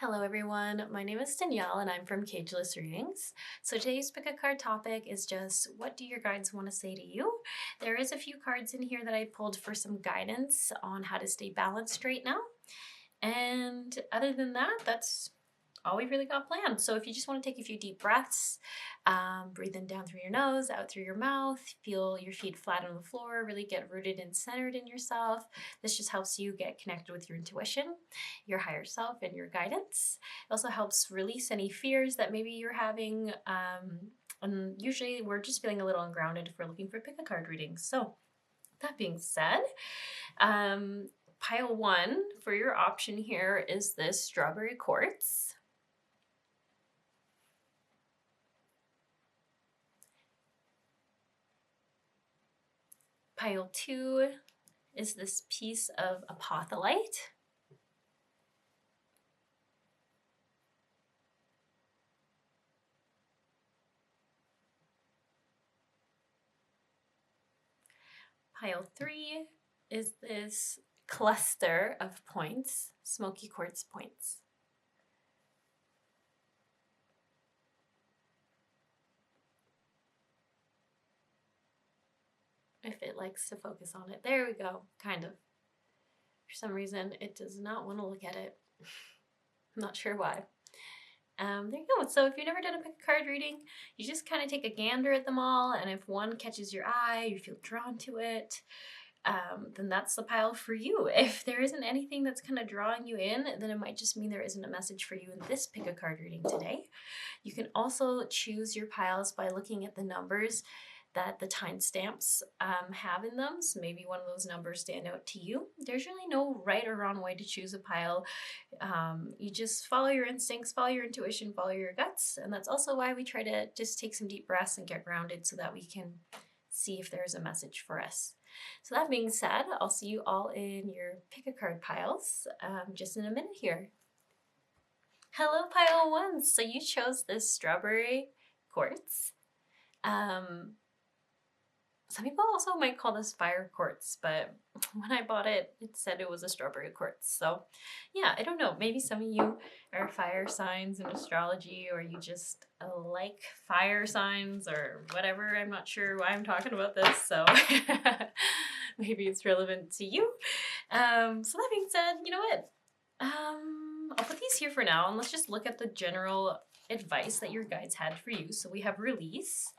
Hello everyone, my name is Danielle and I'm from Cageless Readings. So today's pick a card topic is just what do your guides want to say to you? There is a few cards in here that I pulled for some guidance on how to stay balanced right now. And other than that, that's all we really got planned. So if you just want to take a few deep breaths, breathe in down through your nose, out through your mouth, feel your feet flat on the floor, really get rooted and centered in yourself. This just helps you get connected with your intuition, your higher self, and your guidance. It also helps release any fears that maybe you're having. And usually we're just feeling a little ungrounded if we're looking for pick a card readings. So that being said, pile one for your option here is this strawberry quartz. Pile two is this piece of apophyllite. Pile three is this cluster of points, smoky quartz points. If it likes to focus on it. There we go, kind of. For some reason, it does not want to look at it. I'm not sure why. There you go. So if you've never done a pick a card reading, you just kind of take a gander at them all, and if one catches your eye, you feel drawn to it, then that's the pile for you. If there isn't anything that's kind of drawing you in, then it might just mean there isn't a message for you in this pick a card reading today. You can also choose your piles by looking at the numbers that the timestamps have in them. So maybe one of those numbers stand out to you. There's really no right or wrong way to choose a pile. You just follow your instincts, follow your intuition, follow your guts. And that's also why we try to just take some deep breaths and get grounded so that we can see if there's a message for us. So that being said, I'll see you all in your pick a card piles just in a minute here. Hello, pile one. So you chose this strawberry quartz. Some people also might call this fire quartz, but when I bought it, it said it was a strawberry quartz. So yeah, I don't know. Maybe some of you are fire signs in astrology, or you just like fire signs or whatever. I'm not sure why I'm talking about this, so maybe it's relevant to you. So that being said, you know what? I'll put these here for now, and let's just look at the general advice that your guides had for you. So we have release,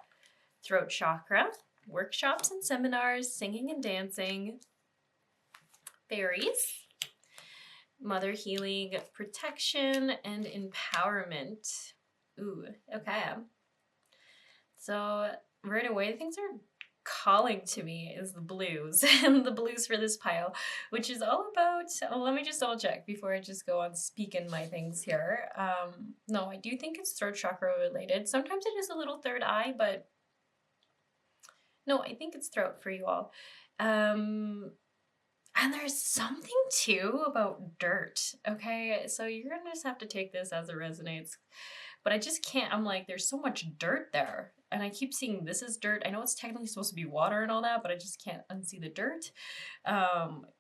throat chakra, workshops and seminars, singing and dancing, fairies, mother healing, protection, and empowerment. Ooh, okay. So right away, things are calling to me is the blues, and the blues for this pile, which is all about, let me just double check before I just go on speaking my things here. No, I do think it's throat chakra related. Sometimes it is a little third eye, but no, I think it's throat for you all. And there's something too about dirt, okay? So you're gonna just have to take this as it resonates. But I just can't, I'm like, there's so much dirt there. And I keep seeing this is dirt. I know it's technically supposed to be water and all that, but I just can't unsee the dirt.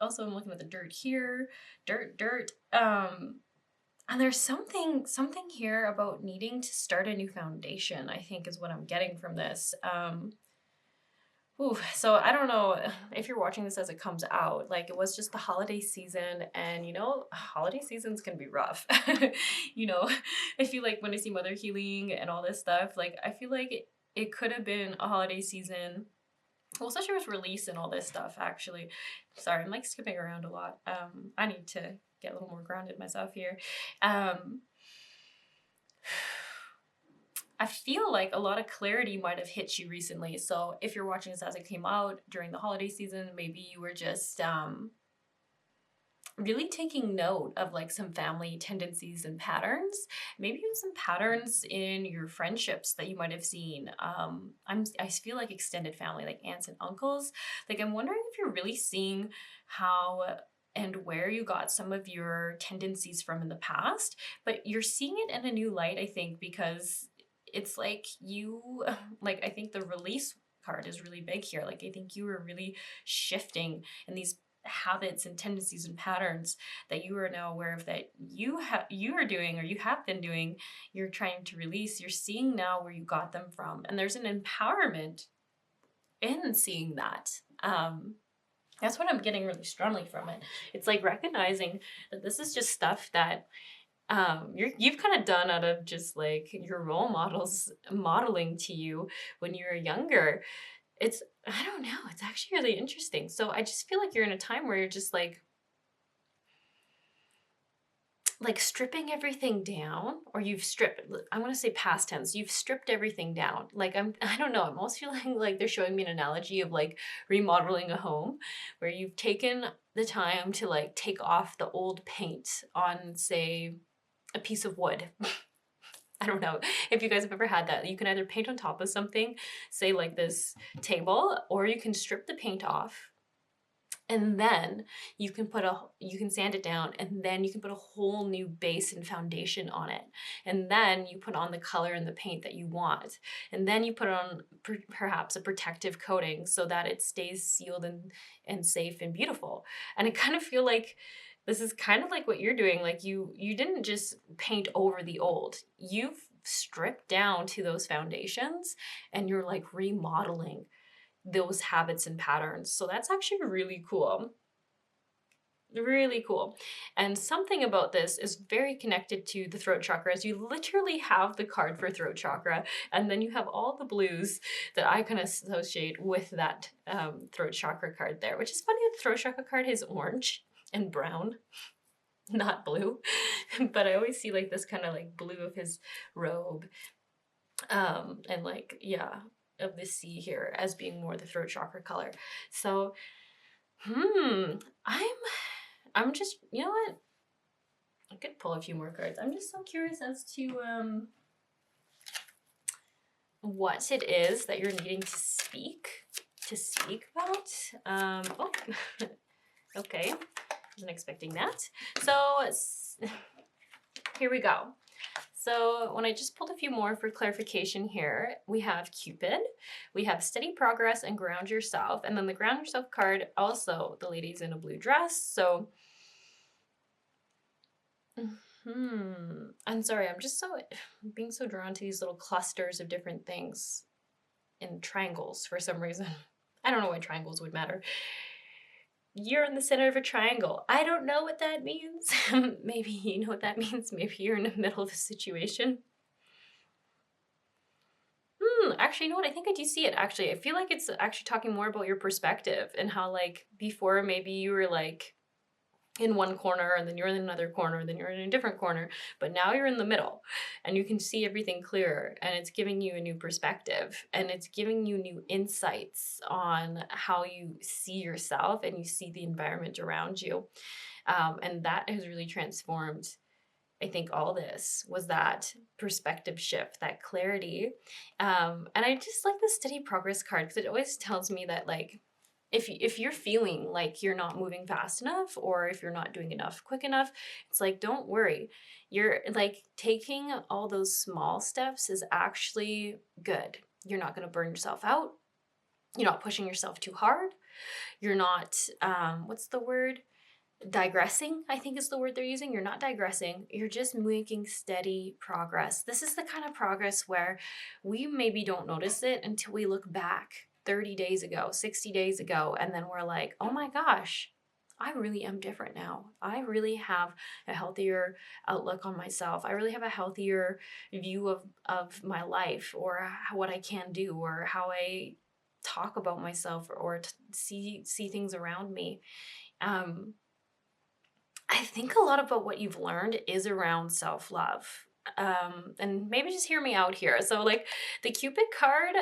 Also, I'm looking at the dirt here, dirt. And there's something here about needing to start a new foundation, I think is what I'm getting from this. So I don't know if you're watching this as it comes out, like it was just the holiday season, and you know, holiday seasons can be rough. You know, I feel like when I see mother healing and all this stuff, like I feel like it could have been a holiday season. Well, especially with release and all this stuff, actually. Sorry, I'm like skipping around a lot. I need to get a little more grounded myself here. I feel like a lot of clarity might have hit you recently. So if you're watching this as it came out during the holiday season, maybe you were just really taking note of like some family tendencies and patterns. Maybe even some patterns in your friendships that you might have seen. I feel like extended family, like aunts and uncles. Like I'm wondering if you're really seeing how and where you got some of your tendencies from in the past, but you're seeing it in a new light, I think, because it's like you, like I think the release card is really big here. Like I think you were really shifting in these habits and tendencies and patterns that you are now aware of that you are doing, or you have been doing, you're trying to release. You're seeing now where you got them from, and there's an empowerment in seeing that. That's what I'm getting really strongly from it. It's like recognizing that this is just stuff that you've kind of done out of just like your role models modeling to you when you were younger. I don't know, it's actually really interesting. So I just feel like you're in a time where you're just like stripping everything down, or you've stripped, I'm going to say past tense, you've stripped everything down. Like I don't know, I'm almost feeling like they're showing me an analogy of like remodeling a home, where you've taken the time to like take off the old paint on, say, a piece of wood. I don't know if you guys have ever had that. You can either paint on top of something, say like this table, or you can strip the paint off, and then you can sand it down, and then you can put a whole new base and foundation on it. And then you put on the color and the paint that you want. And then you put on perhaps a protective coating so that it stays sealed and safe and beautiful. And I kind of feel like this is kind of like what you're doing. Like you didn't just paint over the old. You've stripped down to those foundations, and you're like remodeling those habits and patterns. So that's actually really cool. Really cool. And something about this is very connected to the throat chakra, as you literally have the card for throat chakra, and then you have all the blues that I kind of associate with that throat chakra card there, which is funny. The throat chakra card is orange and brown, not blue. But I always see like this kind of like blue of his robe, and like, yeah, of the sea here as being more the throat chakra color. So I'm just, you know what, I could pull a few more cards. I'm just so curious as to what it is that you're needing to speak about. Oh, okay, wasn't expecting that. So here we go. So when I just pulled a few more for clarification here, we have Cupid, we have steady progress and ground yourself, and then the ground yourself card, also the lady's in a blue dress. So I'm sorry, I'm just being so drawn to these little clusters of different things in triangles for some reason. I don't know why triangles would matter. You're in the center of a triangle. I don't know what that means. Maybe you know what that means. Maybe you're in the middle of a situation. Actually, you know what? I think I do see it, actually. I feel like it's actually talking more about your perspective, and how like before maybe you were like in one corner, and then you're in another corner, and then you're in a different corner, but now you're in the middle and you can see everything clearer, and it's giving you a new perspective, and it's giving you new insights on how you see yourself and you see the environment around you. And that has really transformed, I think all this was that perspective shift, that clarity. And I just like the steady progress card, because it always tells me that like, if you're feeling like you're not moving fast enough, or if you're not doing enough quick enough, it's like, don't worry. You're like taking all those small steps is actually good. You're not going to burn yourself out. You're not pushing yourself too hard. You're not, what's the word? Digressing, I think is the word they're using. You're not digressing. You're just making steady progress. This is the kind of progress where we maybe don't notice it until we look back 30 days ago, 60 days ago, and then we're like, oh my gosh, I really am different now. I really have a healthier outlook on myself. I really have a healthier view of my life, or what I can do, or how I talk about myself, or see things around me. I think a lot about what you've learned is around self-love. And maybe just hear me out here. So like the Cupid card,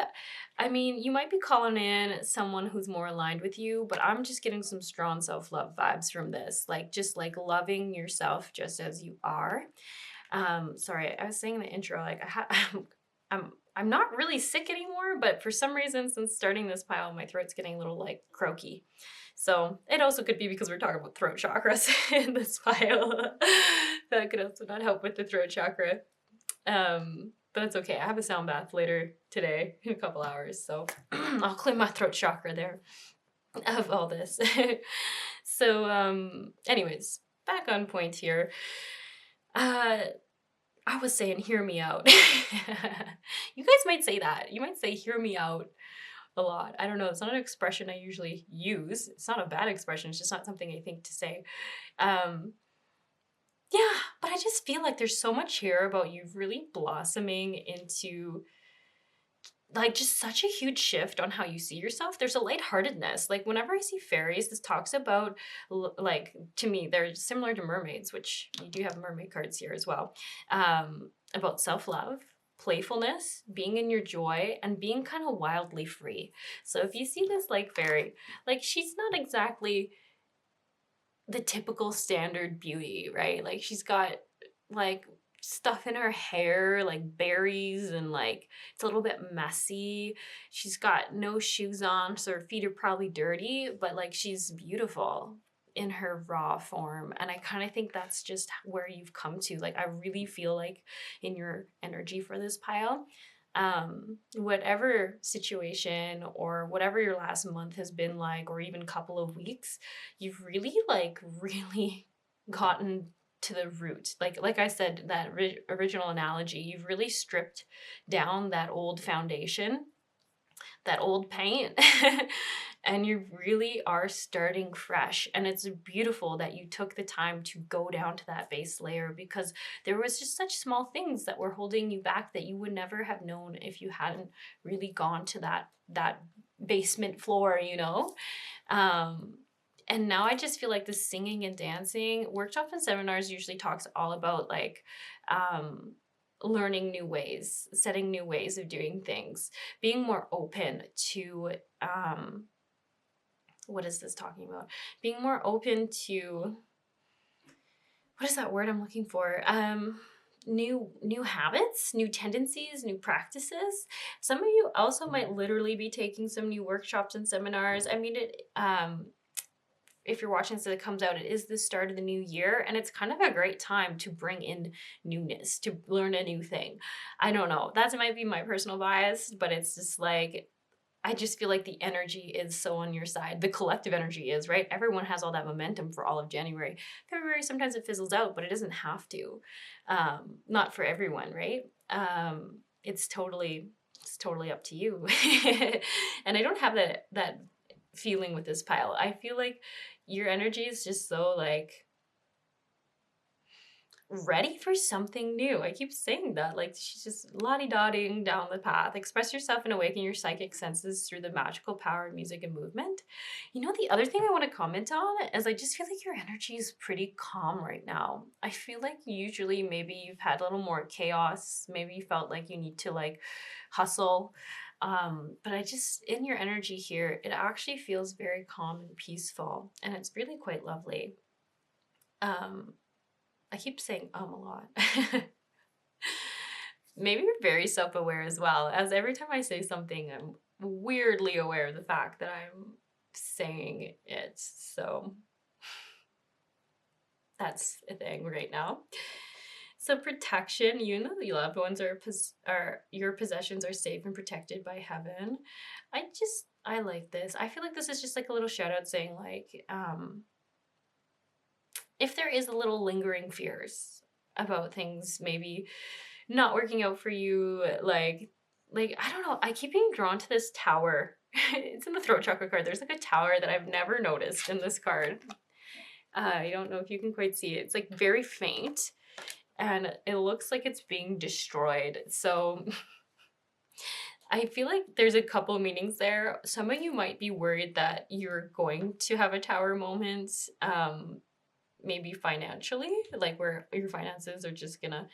I mean, you might be calling in someone who's more aligned with you, but I'm just getting some strong self-love vibes from this. Like just like loving yourself just as you are. Sorry, I was saying in the intro, like I'm not really sick anymore, but for some reason since starting this pile, my throat's getting a little like croaky. So it also could be because we're talking about throat chakras in this file. That could also not help with the throat chakra. But it's okay. I have a sound bath later today in a couple hours, so I'll clean my throat chakra there of all this. So, anyways, back on point here. I was saying, hear me out. You guys might say that. You might say, hear me out a lot. I don't know. It's not an expression I usually use. It's not a bad expression. It's just not something I think to say. Yeah, but I just feel like there's so much here about you really blossoming into like just such a huge shift on how you see yourself. There's a lightheartedness. Like whenever I see fairies, this talks about like to me, they're similar to mermaids, which you do have mermaid cards here as well. About self-love, playfulness, being in your joy, and being kind of wildly free. So if you see this like fairy, like she's not exactly the typical standard beauty, right? Like she's got like stuff in her hair, like berries, and like it's a little bit messy. She's got no shoes on, so her feet are probably dirty, but like she's beautiful in her raw form. And I kind of think that's just where you've come to. Like I really feel like in your energy for this pile, whatever situation or whatever your last month has been like, or even couple of weeks, you've really gotten to the root. Like I said, that original analogy, you've really stripped down that old foundation, that old paint, and you really are starting fresh. And it's beautiful that you took the time to go down to that base layer, because there was just such small things that were holding you back that you would never have known if you hadn't really gone to that basement floor, you know. And now I just feel like the singing and dancing workshops and seminars usually talks all about like learning new ways, setting new ways of doing things, being more open to what is this talking about? Being more open to, what is that word I'm looking for? New habits, new tendencies, new practices. Some of you also might literally be taking some new workshops and seminars. I mean, if you're watching this, it comes out, it is the start of the new year, and it's kind of a great time to bring in newness, to learn a new thing. I don't know, that might be my personal bias, but it's just like, I just feel like the energy is so on your side. The collective energy is, right? Everyone has all that momentum for all of January. February, sometimes it fizzles out, but it doesn't have to. Not for everyone, right? It's totally up to you. And I don't have that feeling with this pile. I feel like your energy is just so like ready for something new. I keep saying that. Like she's just lottie-dotting down the path. Express yourself and awaken your psychic senses through the magical power of music and movement. You know, the other thing I want to comment on is I just feel like your energy is pretty calm right now. I feel like usually maybe you've had a little more chaos. Maybe you felt like you need to like hustle. But I just, in your energy here, it actually feels very calm and peaceful, and it's really quite lovely. I keep saying a lot. Maybe you're very self-aware as well, as every time I say something, I'm weirdly aware of the fact that I'm saying it. So that's a thing right now. So protection, you know, the loved ones are your possessions are safe and protected by heaven. I like this. I feel like this is just like a little shout out saying like, if there is a little lingering fears about things maybe not working out for you, like I don't know, I keep being drawn to this tower. It's in the throat chakra card. There's like a tower that I've never noticed in this card. I don't know if you can quite see it. It's like very faint, and it looks like it's being destroyed. So I feel like there's a couple meanings there. Some of you might be worried that you're going to have a tower moment, maybe financially, like where your finances are just gonna,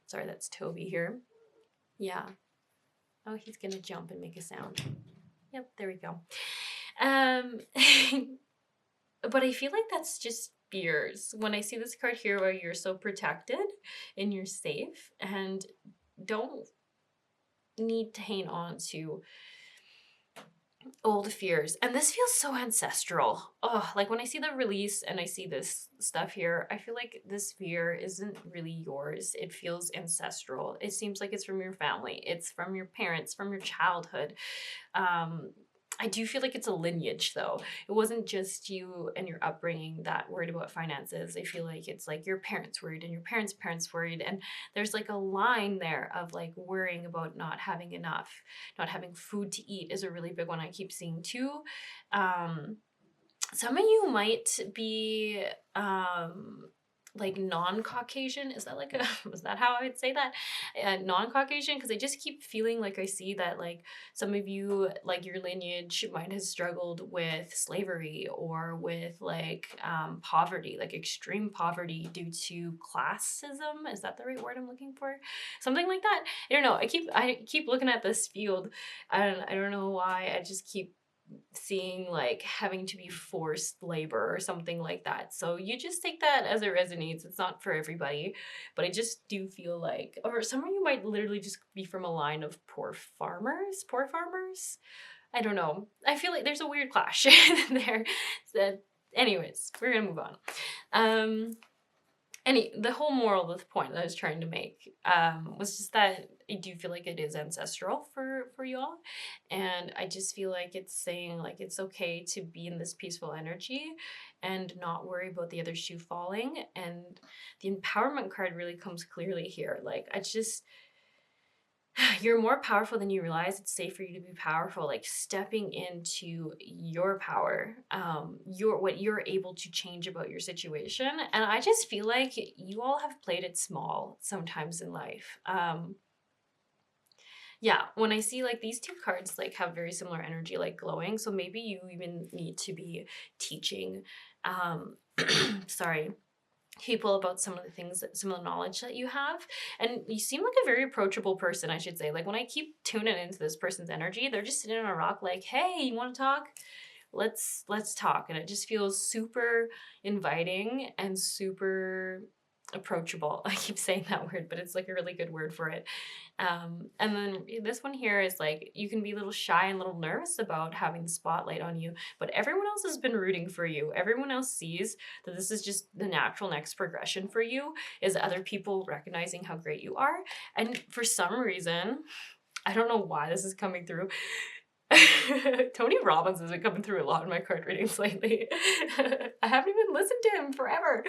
sorry, that's Toby here. Yeah. Oh, he's gonna jump and make a sound. Yep, there we go. But I feel like that's just fears. When I see this card here where you're so protected and you're safe and don't need to hang on to old fears. And this feels so ancestral. Oh, like when I see the release and I see this stuff here, I feel like this fear isn't really yours. It feels ancestral. It seems like it's from your family. It's from your parents, from your childhood. I do feel like it's a lineage though. It wasn't just you and your upbringing that worried about finances. I feel like it's like your parents worried and your parents worried. And there's like a line there of like worrying about not having enough, not having food to eat is a really big one I keep seeing too. Some of you might be like non-Caucasian. Is that like a, is that how I would say that? Non-Caucasian, because I just keep feeling like I see that like some of you, like your lineage might have struggled with slavery or with like poverty, like extreme poverty due to classism. Is that the right word I'm looking for? Something like that. I don't know. I keep looking at this field and I don't know why. I just keep seeing like having to be forced labor or something like that. So you just take that as it resonates. It's not for everybody, but I just do feel like, or some of you might literally just be from a line of poor farmers. I don't know. I feel like there's a weird clash there. So anyways, we're gonna move on. The whole moral of the point that I was trying to make was just that I do feel like it is ancestral for y'all, and I just feel like it's saying like it's okay to be in this peaceful energy and not worry about the other shoe falling. And the empowerment card really comes clearly here. Like I just, you're more powerful than you realize. It's safe for you to be powerful, like stepping into your power, what you're able to change about your situation. And I just feel like you all have played it small sometimes in life. Yeah, when I see like these two cards like have very similar energy, like glowing, so maybe you even need to be teaching sorry, people about some of the things that some of the knowledge that you have. And you seem like a very approachable person, I should say. Like when I keep tuning into this person's energy, they're just sitting on a rock like, hey, you want to talk? Let's talk. And it just feels super inviting and super approachable. I keep saying that word, but it's like a really good word for it. And then this one here is like, you can be a little shy and a little nervous about having the spotlight on you, but everyone else has been rooting for you. Everyone else sees that this is just the natural next progression for you, is other people recognizing how great you are. And for some reason, I don't know why this is coming through. Tony Robbins has been coming through a lot in my card readings lately. I haven't even listened to him forever.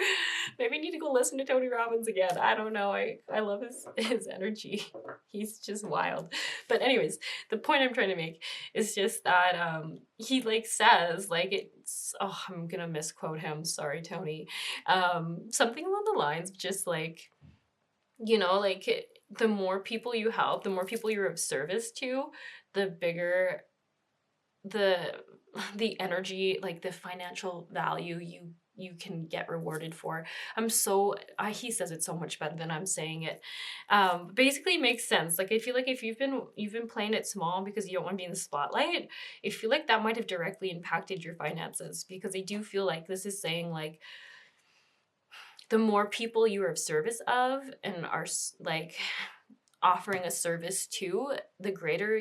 Maybe I need to go listen to Tony Robbins again. I don't know. I love his energy. He's just wild. But anyways, the point I'm trying to make is just that he like says like it's, oh, I'm gonna misquote him. Sorry, Tony. Something along the lines of just like, you know, like the more people you help, the more people you're of service to, the bigger the energy, like the financial value you can get rewarded for. He says it so much better than I'm saying it. Basically it makes sense. Like I feel like if you've been playing it small because you don't want to be in the spotlight, I feel like that might have directly impacted your finances, because I do feel like this is saying like the more people you are of service of and are like offering a service to, the greater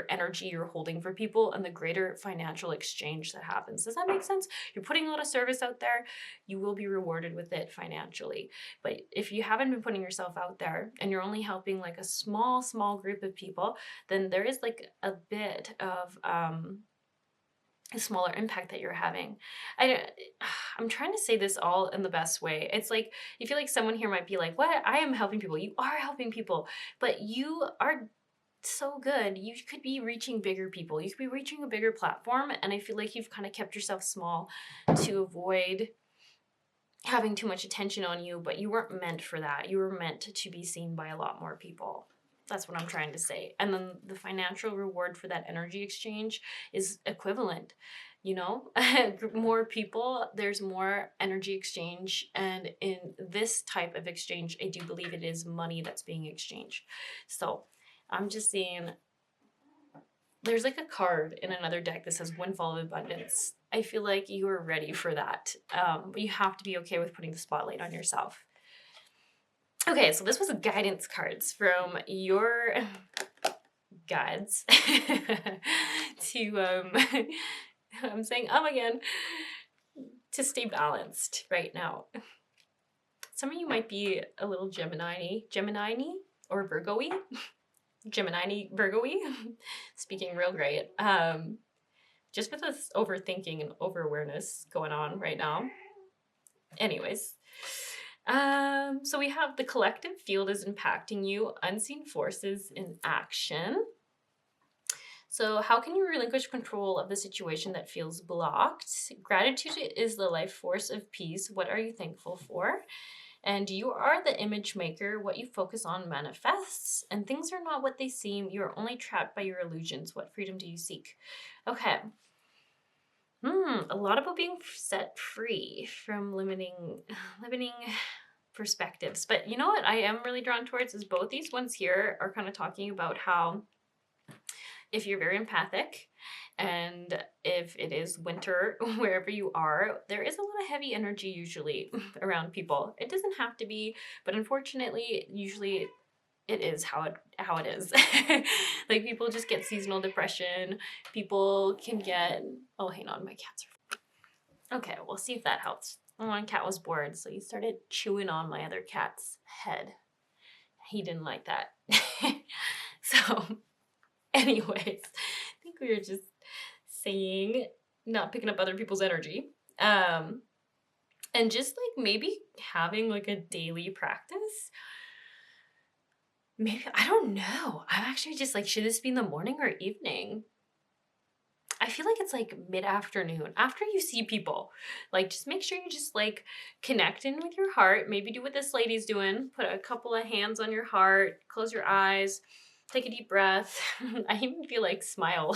energy you're holding for people and the greater financial exchange that happens. Does that make sense? You're putting a lot of service out there, you will be rewarded with it financially. But if you haven't been putting yourself out there and you're only helping like a small group of people, then there is like a bit of a smaller impact that you're having. I'm trying to say this all in the best way. It's like, you feel like someone here might be like, what? I am helping people. You are helping people, but you are so good. You could be reaching bigger people. You could be reaching a bigger platform. And I feel like you've kind of kept yourself small to avoid having too much attention on you, but you weren't meant for that. You were meant to be seen by a lot more people. That's what I'm trying to say. And then the financial reward for that energy exchange is equivalent. You know, more people, there's more energy exchange. And in this type of exchange, I do believe it is money that's being exchanged. So I'm just seeing, there's like a card in another deck that says Windfall of Abundance. I feel like you are ready for that. But you have to be okay with putting the spotlight on yourself. Okay, so this was guidance cards from your guides to, I'm saying again, to stay balanced right now. Some of you might be a little Gemini or Virgo-y. Gemini Virgo-y, speaking real great. Just with this overthinking and over-awareness going on right now. Anyways, so we have the collective field is impacting you, unseen forces in action. So how can you relinquish control of the situation that feels blocked? Gratitude is the life force of peace. What are you thankful for? And you are the image maker. What you focus on manifests, and things are not what they seem. You are only trapped by your illusions. What freedom do you seek? Okay. A lot about being set free from limiting perspectives. But you know what I am really drawn towards is both these ones here are kind of talking about how if you're very empathic and if it is winter wherever you are, there is a lot of heavy energy usually around people. It doesn't have to be, but unfortunately, usually it is how it is. Like people just get seasonal depression. People can get, oh, hang on, my cats are, okay, we'll see if that helps. One cat was bored, so he started chewing on my other cat's head. He didn't like that. So anyways, I think we were just saying not picking up other people's energy. And just like maybe having like a daily practice. Maybe, I don't know. I'm actually just like, should this be in the morning or evening? I feel like it's like mid-afternoon after you see people. Like just make sure you just like connect in with your heart. Maybe do what this lady's doing. Put a couple of hands on your heart. Close your eyes. Take a deep breath. I even feel like smile.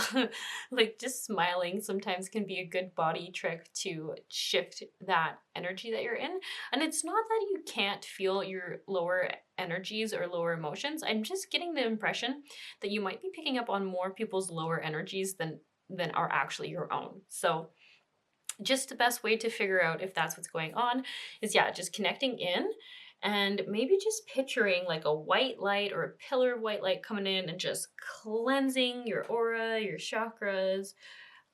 Like just smiling sometimes can be a good body trick to shift that energy that you're in. And it's not that you can't feel your lower energies or lower emotions. I'm just getting the impression that you might be picking up on more people's lower energies than are actually your own. So just the best way to figure out if that's what's going on is, yeah, just connecting in. And maybe just picturing like a white light or a pillar of white light coming in and just cleansing your aura, your chakras,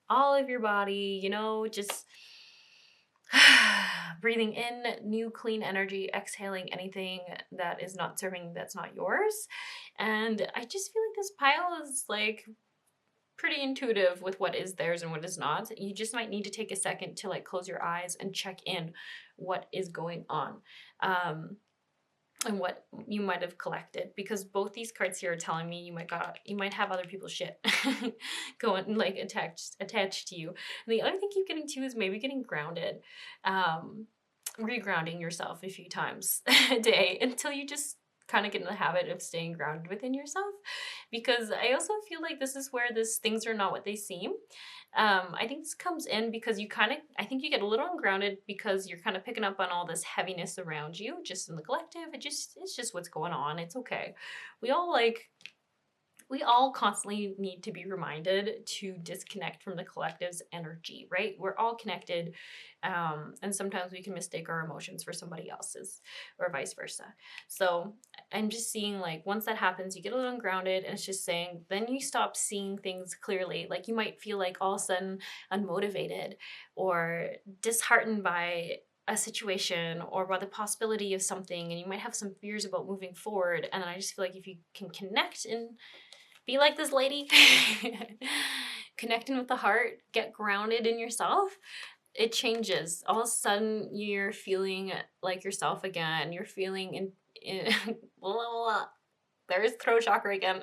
all of your body, you know, just breathing in new clean energy, exhaling anything that is not serving, that's not yours. And I just feel like this pile is like pretty intuitive with what is theirs and what is not. You just might need to take a second to like close your eyes and check in what is going on. And what you might have collected, because both these cards here are telling me you might have other people's shit going like attached to you. And the other thing I keep getting to is maybe getting grounded, regrounding yourself a few times a day until you just kind of get in the habit of staying grounded within yourself. Because I also feel like this is where things are not what they seem. I think this comes in because I think you get a little ungrounded because you're kind of picking up on all this heaviness around you, just in the collective. It's just what's going on. It's okay. We all constantly need to be reminded to disconnect from the collective's energy, right? We're all connected. And sometimes we can mistake our emotions for somebody else's or vice versa. So I'm just seeing like once that happens, you get a little ungrounded, and it's just saying, then you stop seeing things clearly. Like you might feel like all of a sudden unmotivated or disheartened by a situation or by the possibility of something, and you might have some fears about moving forward. And then I just feel like if you can connect and be like this lady, connecting with the heart, get grounded in yourself, it changes. All of a sudden, you're feeling like yourself again. You're feeling blah, blah, blah. There's throat chakra again.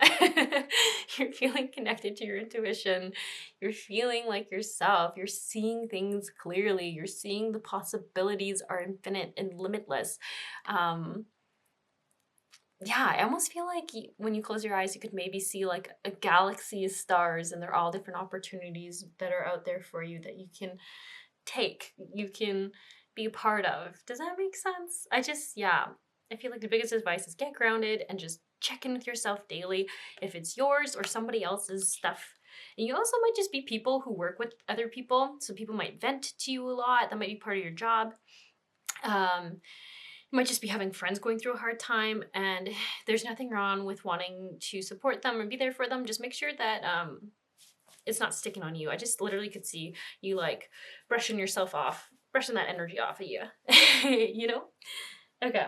You're feeling connected to your intuition. You're feeling like yourself. You're seeing things clearly. You're seeing the possibilities are infinite and limitless. Yeah, I almost feel like when you close your eyes, you could maybe see like a galaxy of stars, and they're all different opportunities that are out there for you that you can take, you can be a part of. Does that make sense? I feel like the biggest advice is get grounded and just check in with yourself daily if it's yours or somebody else's stuff. And you also might just be people who work with other people, so people might vent to you a lot. That might be part of your job. You might just be having friends going through a hard time, and there's nothing wrong with wanting to support them or be there for them. Just make sure that it's not sticking on you. I just literally could see you like brushing yourself off, brushing that energy off of you, you know? Okay.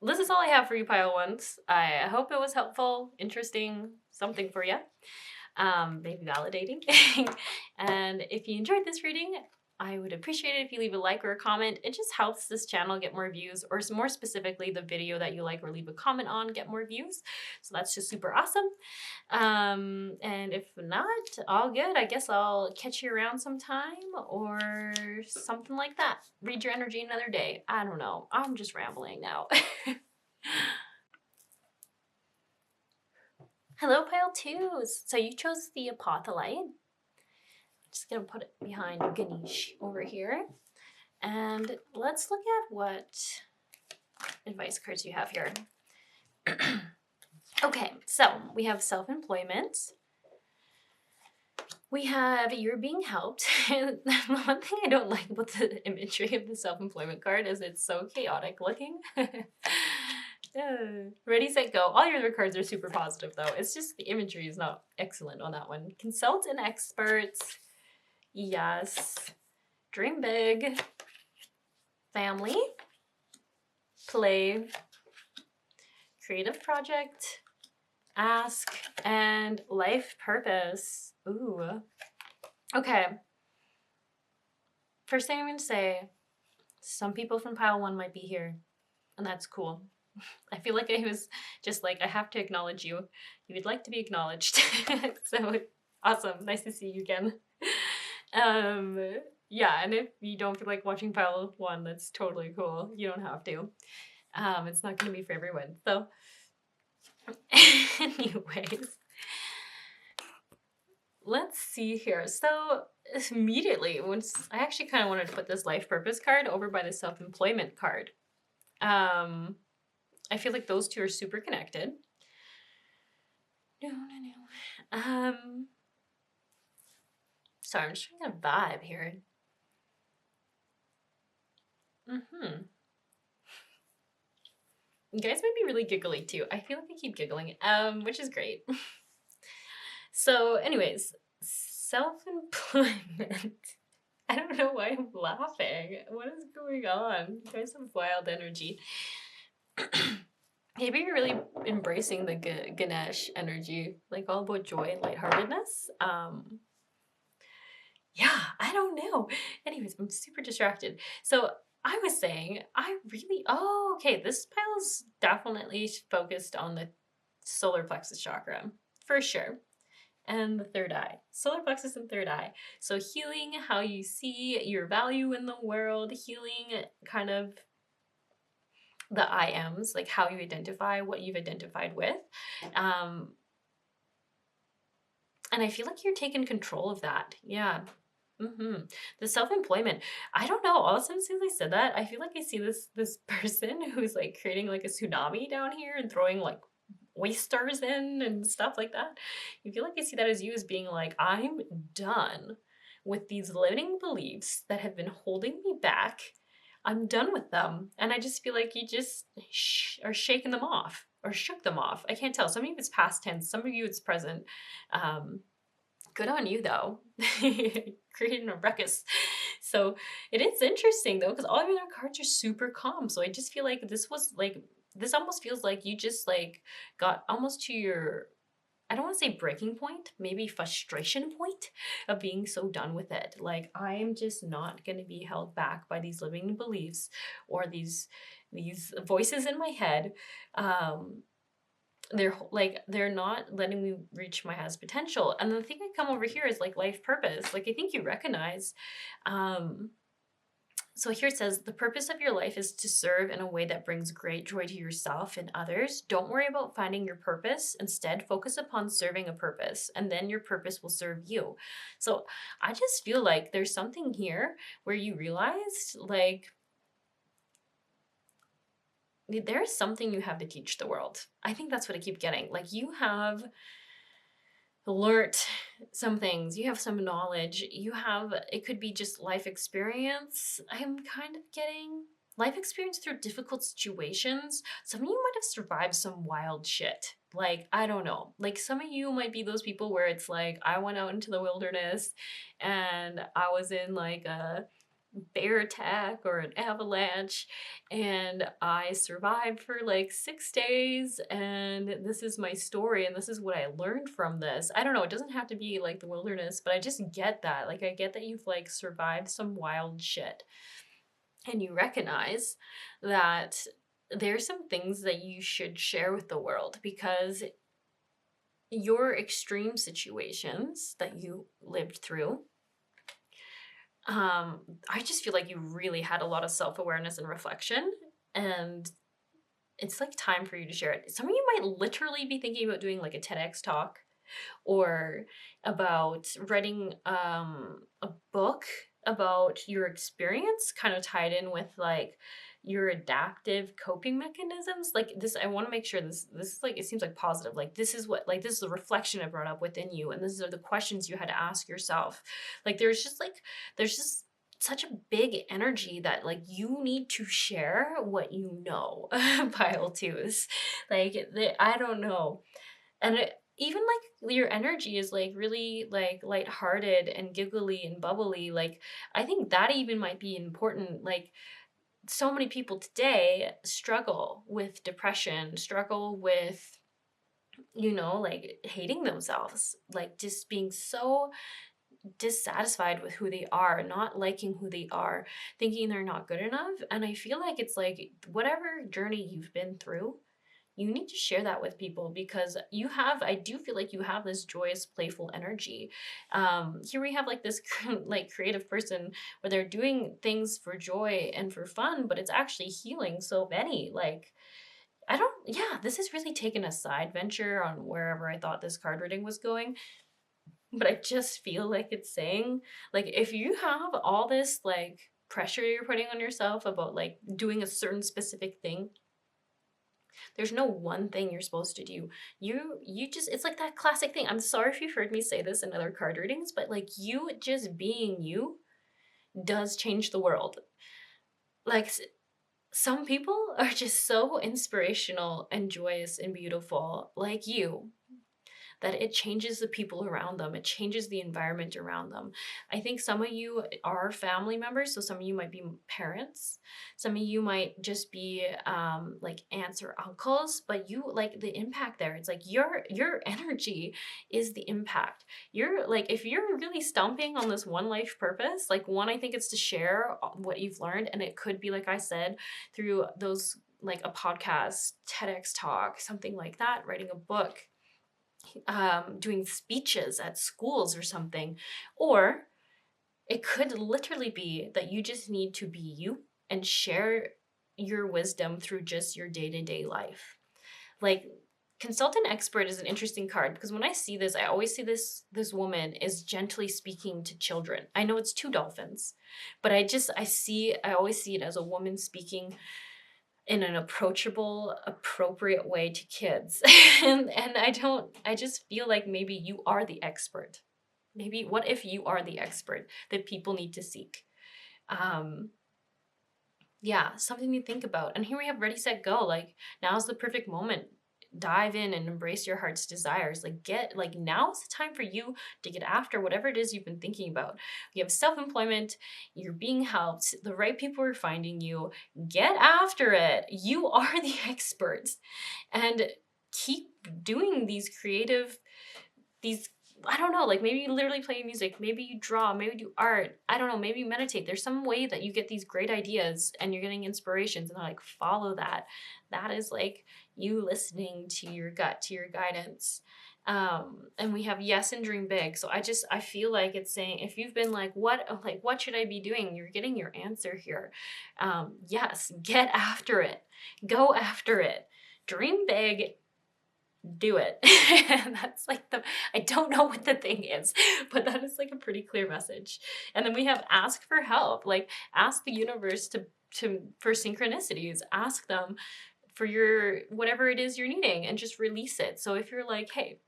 this is all I have for you, pile ones. I hope it was helpful, interesting, something for you. Maybe validating. And if you enjoyed this reading, I would appreciate it if you leave a like or a comment. It just helps this channel get more views, or more specifically, the video that you like or leave a comment on get more views. So that's just super awesome. And if not, all good. I guess I'll catch you around sometime or something like that. Read your energy another day. I don't know. I'm just rambling now. Hello, pile twos. So you chose the Apophyllite. Just gonna put it behind Ganesh over here. And let's look at what advice cards you have here. Okay, so we have self-employment. We have you're being helped. And the one thing I don't like about the imagery of the self-employment card is it's so chaotic looking. Ready, set, go. All your other cards are super positive though. It's just the imagery is not excellent on that one. Consult an expert. Yes. Dream big. Family. Play. Creative project. Ask. And life purpose. Ooh. Okay. First thing I'm going to say, some people from pile 1 might be here. And that's cool. I feel like I was just like, I have to acknowledge you. You would like to be acknowledged. So awesome. Nice to see you again. Yeah, and if you don't feel like watching pile 1, that's totally cool. You don't have to. It's not going to be for everyone. So anyways, let's see here. So immediately, once I actually kind of wanted to put this life purpose card over by the self-employment card. I feel like those two are super connected. Sorry, I'm just trying to vibe here. You guys might be really giggly too. I feel like I keep giggling, which is great. So anyways, self-employment. I don't know why I'm laughing. What is going on? You guys have wild energy. Maybe you're really embracing the Ganesh energy, like all about joy and lightheartedness. Yeah, I don't know. Anyways, I'm super distracted. So I was saying, okay, this pile is definitely focused on the solar plexus chakra, for sure. And the third eye, solar plexus and third eye. So healing how you see your value in the world, healing kind of the I ams, like how you identify, what you've identified with. And I feel like you're taking control of that. Yeah. The self-employment. I don't know. All of a sudden, since I said that, I feel like I see this person who's like creating like a tsunami down here and throwing like oysters in and stuff like that. You feel like I see that as you as being like, I'm done with these limiting beliefs that have been holding me back. I'm done with them. And I just feel like you just are shaking them off or shook them off. I can't tell. Some of you it's past tense. Some of you it's present. Good on you though. Creating a ruckus. So it is interesting though, because all of your other cards are super calm. So I just feel like this almost feels like you just like got almost to your, I don't want to say breaking point, maybe frustration point of being so done with it. Like, I'm just not going to be held back by these limiting beliefs or these voices in my head. They're not letting me reach my highest potential. And the thing I come over here is like life purpose. Like, I think you recognize, so here it says, the purpose of your life is to serve in a way that brings great joy to yourself and others. Don't worry about finding your purpose. Instead, focus upon serving a purpose, and then your purpose will serve you. So I just feel like there's something here where you realized, like, there's something you have to teach the world. I think that's what I keep getting. Like, you have learned some things, you have some knowledge, it could be just life experience. I'm kind of getting life experience through difficult situations. Some of you might have survived some wild shit. Like, I don't know, like some of you might be those people where it's like, I went out into the wilderness and I was in like a bear attack or an avalanche, and I survived for like 6 days, and this is my story, and this is what I learned from this. I don't know, it doesn't have to be like the wilderness, but I just get that. Like, I get that you've like survived some wild shit, and you recognize that there's some things that you should share with the world, because your extreme situations that you lived through, I just feel like you really had a lot of self-awareness and reflection, and it's like time for you to share it. Some of you might literally be thinking about doing like a TEDx talk, or about writing a book about your experience, kind of tied in with like your adaptive coping mechanisms. Like this, I want to make sure this is like, it seems like positive. Like this is what, like this is the reflection I brought up within you, and these are the questions you had to ask yourself. Like there's just such a big energy that like you need to share what you know. Pile twos, like I don't know, and even like your energy is like really like lighthearted and giggly and bubbly. Like I think that even might be important. Like so many people today struggle with depression, struggle with, you know, like hating themselves, like just being so dissatisfied with who they are, not liking who they are, thinking they're not good enough. And I feel like it's like whatever journey you've been through, you need to share that with people, because I do feel like you have this joyous, playful energy. Here we have like this like creative person where they're doing things for joy and for fun, but it's actually healing so many. Like, this has really taken a side venture on wherever I thought this card reading was going. But I just feel like it's saying, like, if you have all this like pressure you're putting on yourself about like doing a certain specific thing, there's no one thing you're supposed to do. You just, it's like that classic thing. I'm sorry if you've heard me say this in other card readings, but like you just being you does change the world. Like some people are just so inspirational and joyous and beautiful like you, that it changes the people around them. It changes the environment around them. I think some of you are family members. So some of you might be parents. Some of you might just be like aunts or uncles, but you like the impact there. It's like your energy is the impact. You're like, if you're really stumping on this one life purpose, like one, I think it's to share what you've learned. And it could be, like I said, through those, like a podcast, TEDx talk, something like that, writing a book, doing speeches at schools or something. Or it could literally be that you just need to be you and share your wisdom through just your day-to-day life. Like consultant expert is an interesting card, because when I see this, I always see this woman is gently speaking to children. I know it's two dolphins, but I always see it as a woman speaking in an approachable, appropriate way to kids. and I just feel like maybe you are the expert. Maybe what if you are the expert that people need to seek? Something to think about. And here we have ready, set, go. Like now's the perfect moment. Dive in and embrace your heart's desires. Like now's the time for you to get after whatever it is you've been thinking about. You have self-employment, you're being helped, the right people are finding you. Get after it. You are the experts. And keep doing these I don't know, like maybe you literally play music, maybe you draw, maybe do art, I don't know, maybe you meditate. There's some way that you get these great ideas and you're getting inspirations, and like follow that. That is like you listening to your gut, to your guidance. And we have yes and dream big. So I feel like it's saying, if you've been like what should I be doing? You're getting your answer here. Yes, get after it. Go after it. Dream big. Do it. That's like I don't know what the thing is, but that is like a pretty clear message. And then we have ask for help. Like ask the universe for synchronicities. Ask them for your whatever it is you're needing, and just release it. So if you're like, hey,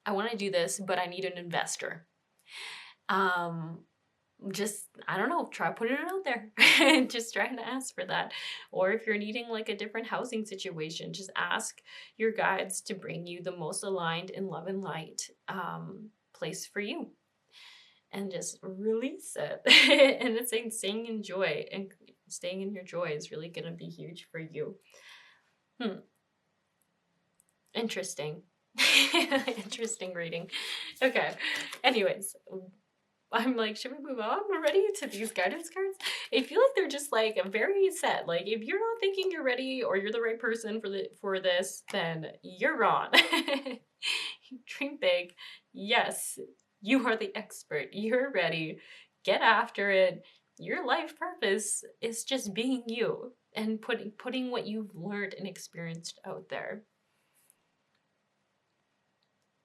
I want to do this, but I need an investor. Just, I don't know, try putting it out there. Just trying to ask for that. Or if you're needing like a different housing situation, just ask your guides to bring you the most aligned in love and light place for you. and just release it. And it's saying staying in joy, and staying in your joy is really going to be huge for you. Interesting. Interesting reading. Okay. Anyways, I'm like, should we move on already to these guidance cards? I feel like they're just like very set. Like, if you're not thinking you're ready or you're the right person for this, then you're wrong. Dream big. Yes, you are the expert. You're ready. Get after it. Your life purpose is just being you and putting what you've learned and experienced out there.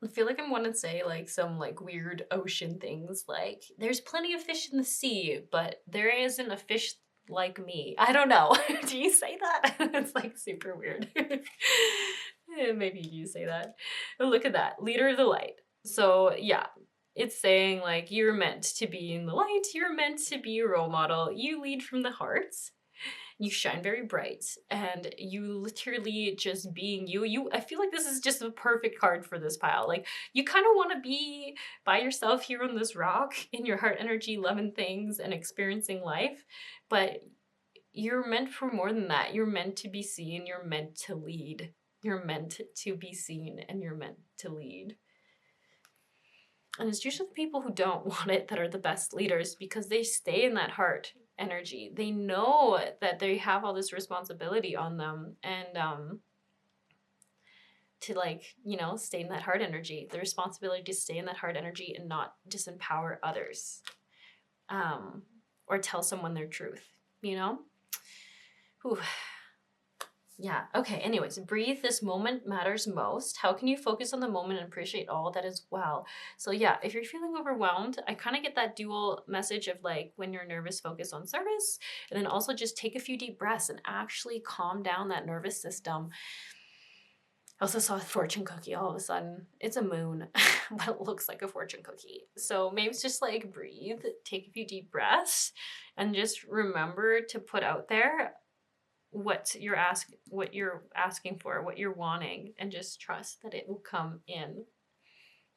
I feel like I want to say like some like weird ocean things, like there's plenty of fish in the sea, but there isn't a fish like me. I don't know. Do you say that? It's like super weird. Maybe you say that. But look at that. Leader of the light. So yeah, it's saying like you're meant to be in the light. You're meant to be a role model. You lead from the heart. You shine very bright, and you literally just being you. I feel like this is just a perfect card for this pile. Like, you kind of want to be by yourself here on this rock in your heart energy, loving things and experiencing life, but you're meant for more than that. You're meant to be seen. You're meant to lead. You're meant to be seen, and you're meant to lead. And it's usually the people who don't want it that are the best leaders, because they stay in that heart energy. They know that they have all this responsibility on them, and to like, you know, stay in that heart energy. The responsibility to stay in that heart energy and not disempower others, or tell someone their truth, you know? Whew. Yeah. Okay. Anyways, breathe. This moment matters most. How can you focus on the moment and appreciate all that is well? So yeah, if you're feeling overwhelmed, I kind of get that dual message of like, when you're nervous, focus on service, and then also just take a few deep breaths and actually calm down that nervous system. I also saw a fortune cookie all of a sudden. It's a moon, but it looks like a fortune cookie. So maybe it's just like breathe, take a few deep breaths, and just remember to put out there what you're asking for, what you're wanting, and just trust that it will come in.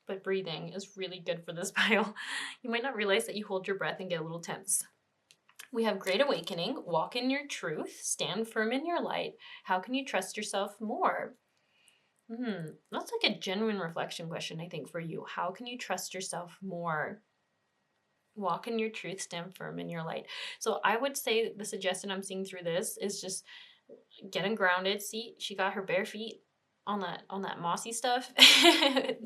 But breathing is really good for this pile. You might not realize that you hold your breath and get a little tense. We have Great Awakening, walk in your truth, stand firm in your light. How can you trust yourself more? That's like a genuine reflection question, I think, for you. How can you trust yourself more? Walk in your truth, stand firm in your light. So I would say the suggestion I'm seeing through this is just getting grounded. See, she got her bare feet on that mossy stuff.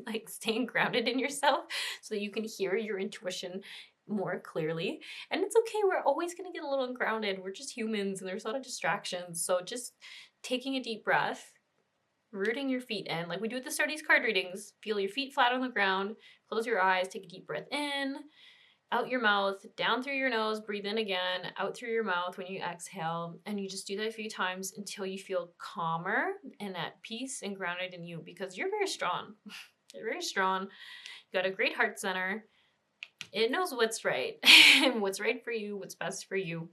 Like staying grounded in yourself so that you can hear your intuition more clearly. And it's okay, we're always going to get a little ungrounded. We're just humans and there's a lot of distractions. So just taking a deep breath, rooting your feet in, like we do at the start of these card readings. Feel your feet flat on the ground, close your eyes, take a deep breath in, out your mouth, down through your nose, breathe in again, out through your mouth when you exhale. And you just do that a few times until you feel calmer and at peace and grounded in you, because you're very strong. You're very strong. You got a great heart center. It knows what's right and what's right for you, what's best for you.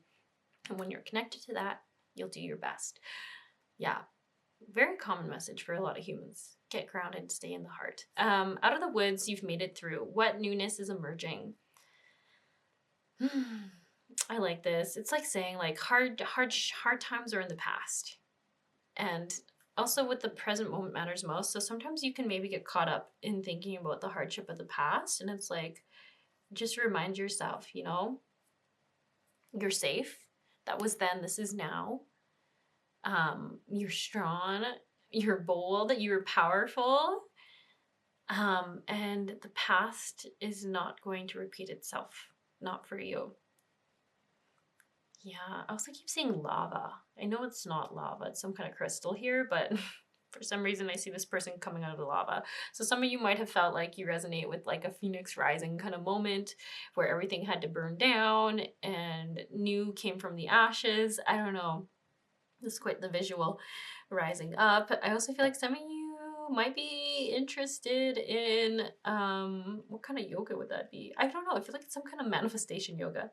And when you're connected to that, you'll do your best. Yeah. Very common message for a lot of humans. Get grounded, stay in the heart. Out of the woods, you've made it through. What newness is emerging? I like this. It's like saying like hard times are in the past. And also with the present moment matters most. So sometimes you can maybe get caught up in thinking about the hardship of the past. And it's like, just remind yourself, you know, you're safe. That was then, this is now. You're strong, you're bold, you're powerful. And the past is not going to repeat itself. Not for you. Yeah, I also keep saying lava. I know it's not lava, it's some kind of crystal here, but for some reason I see this person coming out of the lava. So some of you might have felt like you resonate with like a phoenix rising kind of moment where everything had to burn down and new came from the ashes. I don't know. This is quite the visual, rising up. I also feel like some of you might be interested in, what kind of yoga would that be? I don't know. I feel like it's some kind of manifestation yoga.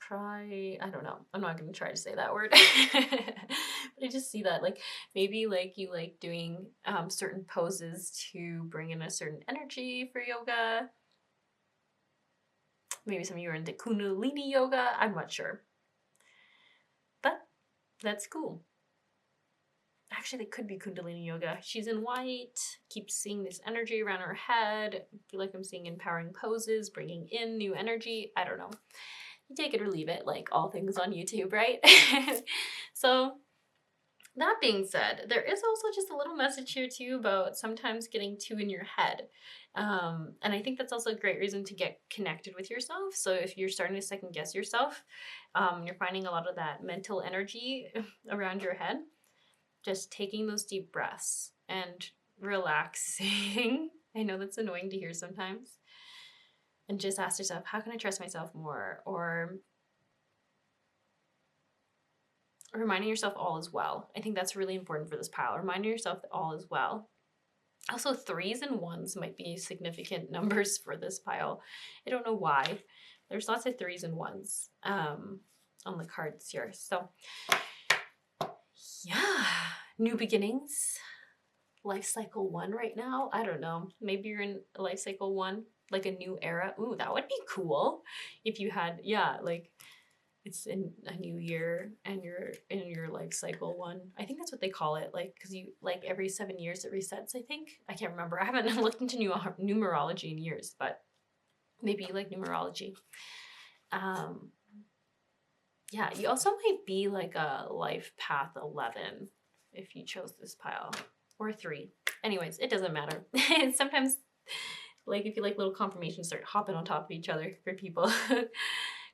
I don't know. I'm not going to try to say that word. But I just see that, like, maybe like you like doing certain poses to bring in a certain energy for yoga. Maybe some of you are into Kundalini yoga. I'm not sure. But that's cool. Actually, it could be Kundalini yoga. She's in white, keeps seeing this energy around her head. I feel like I'm seeing empowering poses, bringing in new energy. I don't know. You take it or leave it, like all things on YouTube, right? So that being said, there is also just a little message here too about sometimes getting too in your head. And I think that's also a great reason to get connected with yourself. So if you're starting to second guess yourself, you're finding a lot of that mental energy around your head, just taking those deep breaths and relaxing. I know that's annoying to hear sometimes. And just ask yourself, how can I trust myself more? Or reminding yourself all is well. I think that's really important for this pile. Reminding yourself that all is well. Also, 3s and 1s might be significant numbers for this pile. I don't know why. There's lots of 3s and 1s on the cards here. So, yeah, new beginnings. Life cycle 1 right now. I don't know. Maybe you're in life cycle 1, like a new era. Ooh, that would be cool if you had, yeah, like it's in a new year and you're in your life cycle 1. I think that's what they call it, like, because you, like, every 7 years it resets, I think. I can't remember. I haven't looked into numerology in years, but maybe you like numerology. Yeah, you also might be like a life path 11 if you chose this pile, or 3. Anyways, it doesn't matter. Sometimes, like, if you like little confirmations, start hopping on top of each other for people.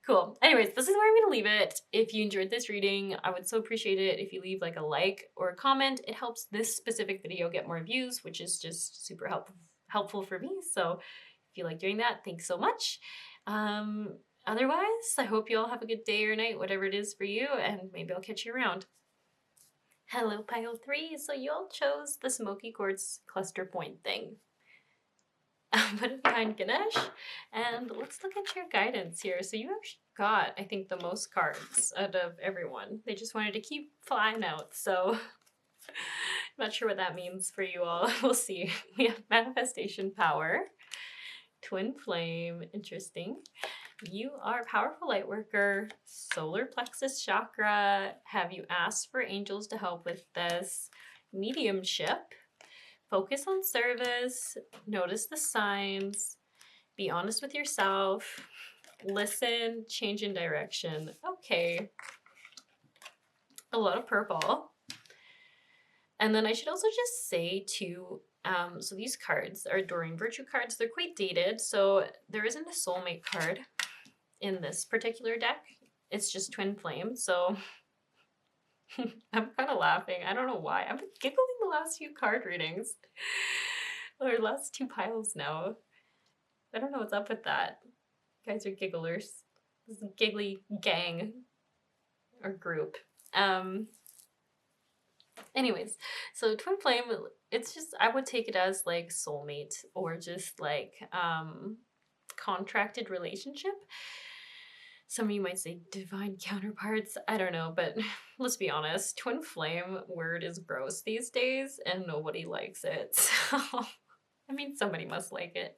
Cool. Anyways, this is where I'm going to leave it. If you enjoyed this reading, I would so appreciate it if you leave like a like or a comment. It helps this specific video get more views, which is just super helpful for me. So if you like doing that, thanks so much. Otherwise, I hope you all have a good day or night, whatever it is for you, and maybe I'll catch you around. Hello, pile 3. So you all chose the smoky quartz cluster point thing. I'll put it behind Ganesh, and let's look at your guidance here. So you actually got, I think, the most cards out of everyone. They just wanted to keep flying out, so I'm not sure what that means for you all. We'll see. We have manifestation power, twin flame, interesting. You are a powerful light worker, solar plexus chakra. Have you asked for angels to help with this? Mediumship. Focus on service, notice the signs, be honest with yourself, listen, change in direction. Okay. A lot of purple. And then I should also just say too, so these cards are Doreen Virtue cards. They're quite dated, so there isn't a soulmate card in this particular deck. It's just twin flame, so I'm kind of laughing. I don't know why. I've been giggling the last few card readings. Or last 2 piles now. I don't know what's up with that. You guys are gigglers. This is a giggly gang. Or group. Anyways, so twin flame, it's just, I would take it as like soulmate or just like contracted relationship. Some of you might say divine counterparts. I don't know, but let's be honest. Twin flame word is gross these days and nobody likes it. So, I mean, somebody must like it.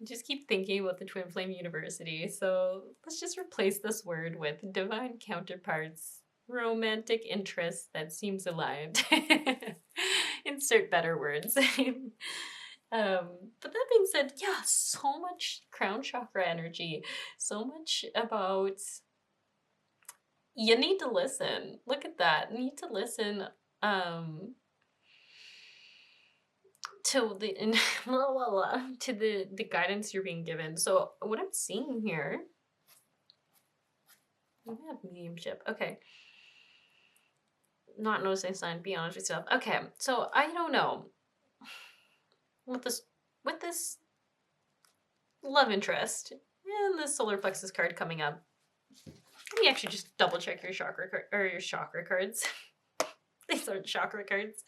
Just keep thinking about the twin flame university. So let's just replace this word with divine counterparts, romantic interests that seems aligned. Insert better words. But that being said, yeah, so much crown chakra energy, so much about, you need to listen. Look at that. You need to listen to the guidance you're being given. So what I'm seeing here, I have mediumship. Okay. Not noticing sign, be honest with yourself. Okay, so I don't know. With this love interest and the solar plexus card coming up, let me actually just double check your chakra cards. These aren't chakra cards.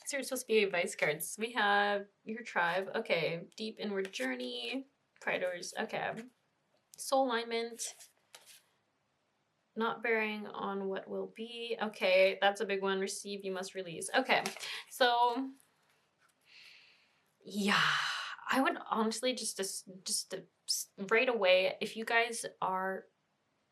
These are supposed to be advice cards. We have your tribe. Okay, deep inward journey. Pridors. Okay. Soul alignment. Not bearing on what will be. Okay, that's a big one. Receive, you must release. Okay, so yeah, I would honestly just right away, if you guys are